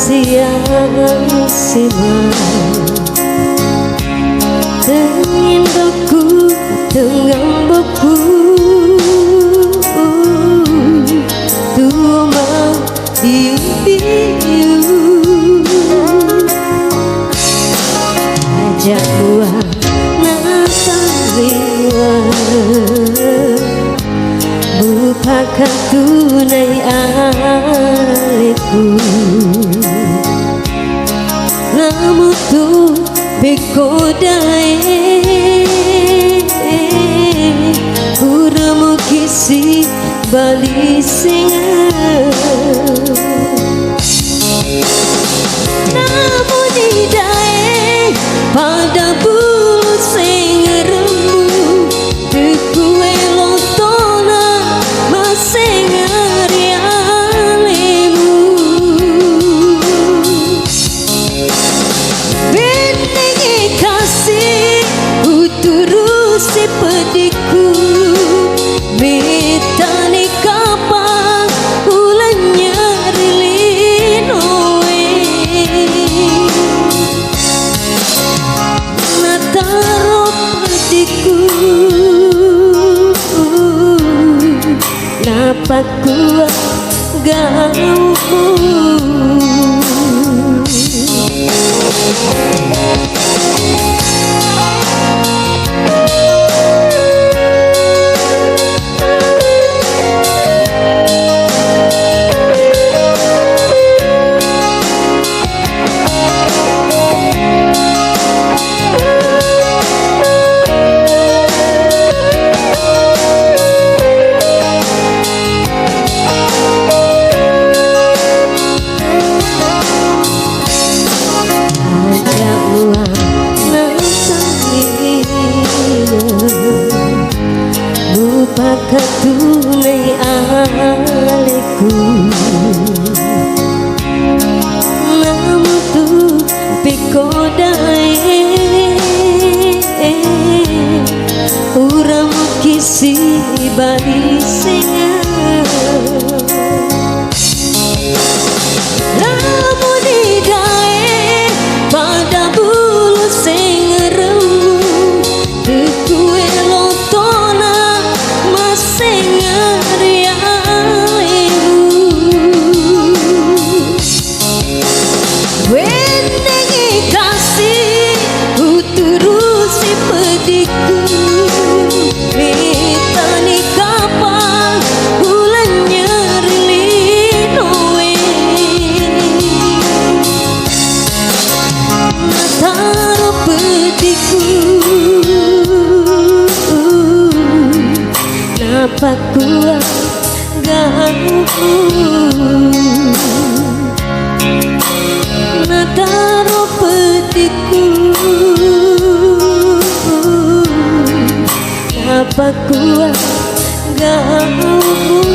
siang siang Tengin beku tengah beku Tuma biu Ajak buah nasariwa Bukakan tunai aliku Namu tu bekodai Uramu kisi bali singa Namu didai pada bulu singa rembu Dekue lotona masenga rialemu Benengi kasih uturusi pediku Mitani kapang ulanya rilinoe Nataro pediku Napa kuat gaumu Bukakan tunai aliku Namu tu bekodai Uramu kisi bali singa Namu didai pada bulu singa rembu Dekue lotona masenga rialemu Wenengi kasih uturusi pediku Mitani kapang ulanya rilinoe Nataro pediku Napa kuat gaumu Nataro pediku Napa kuat gaumu